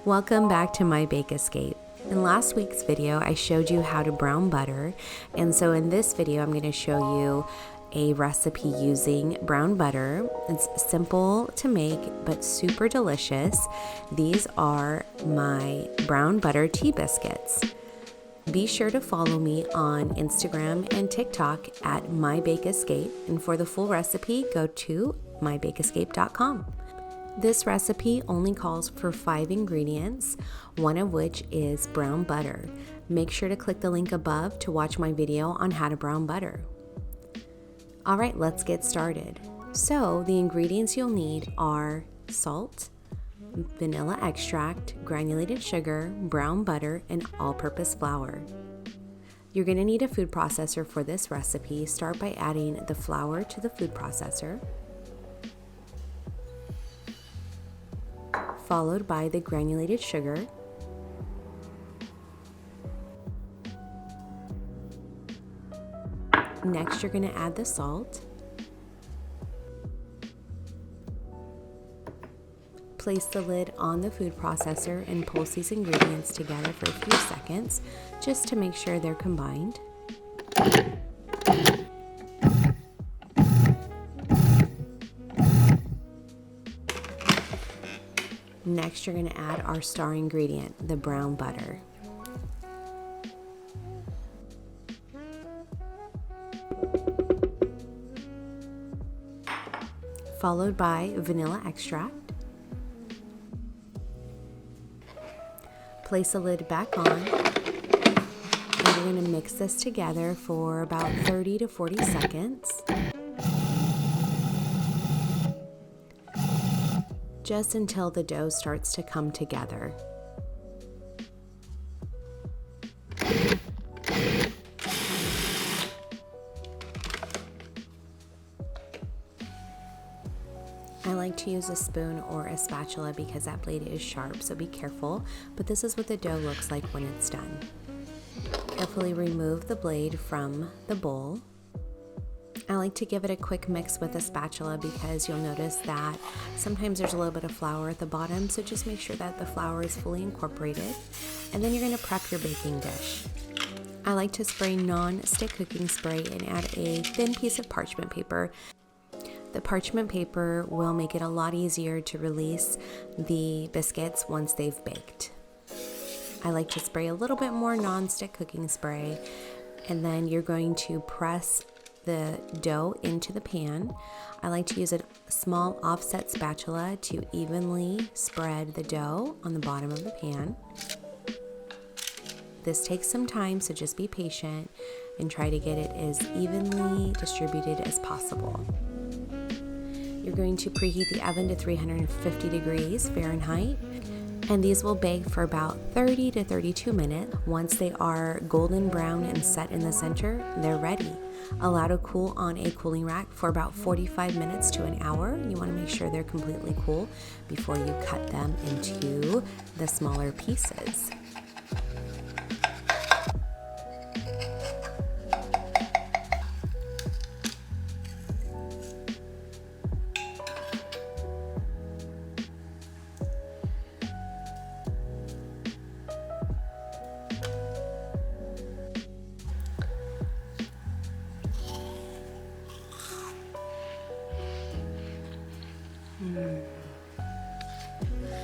Welcome back to my Bake Escape. In last week's video, I showed you how to brown butter, and so in this video, I'm going to show you a recipe using brown butter. It's simple to make, but super delicious. These are my brown butter tea biscuits. Be sure to follow me on Instagram and TikTok at mybakeescape, and for the full recipe, go to mybakeescape.com. This recipe only calls for 5 ingredients, one of which is brown butter. Make sure to click the link above to watch my video on how to brown butter. All right, let's get started. So the ingredients you'll need are salt, vanilla extract, granulated sugar, brown butter, and all-purpose flour. You're going to need a food processor for this recipe. Start by adding the flour to the food processor, followed by the granulated sugar, next you're going to add the salt, place the lid on the food processor and pulse these ingredients together for a few seconds just to make sure they're combined. Next, you're going to add our star ingredient, the brown butter. Followed by vanilla extract. Place the lid back on, and we're going to mix this together for about 30 to 40 seconds. Just until the dough starts to come together. I like to use a spoon or a spatula because that blade is sharp, so be careful, but this is what the dough looks like when it's done. Carefully remove the blade from the bowl. I like to give it a quick mix with a spatula because you'll notice that sometimes there's a little bit of flour at the bottom, so just make sure that the flour is fully incorporated. And then you're going to prep your baking dish. I like to spray non-stick cooking spray and add a thin piece of parchment paper. The parchment paper will make it a lot easier to release the biscuits once they've baked. I like to spray a little bit more non-stick cooking spray, and then you're going to press the dough into the pan. I like to use a small offset spatula to evenly spread the dough on the bottom of the pan. This takes some time, so just be patient and try to get it as evenly distributed as possible. You're going to preheat the oven to 350 degrees Fahrenheit, and these will bake for about 30 to 32 minutes. Once they are golden brown and set in the center, they're ready. Allow to cool on a cooling rack for about 45 minutes to an hour. You want to make sure they're completely cool before you cut them into the smaller pieces.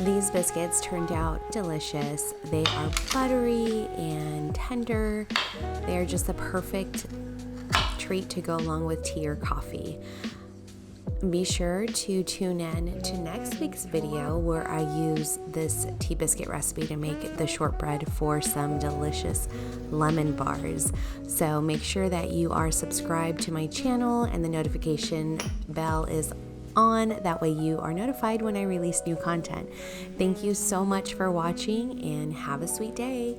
These biscuits turned out delicious. They are buttery and tender. They are just the perfect treat to go along with tea or coffee. Be sure to tune in to next week's video where I use this tea biscuit recipe to make the shortbread for some delicious lemon bars. So make sure that you are subscribed to my channel and the notification bell is on. That way you are notified when I release new content. Thank you so much for watching and have a sweet day.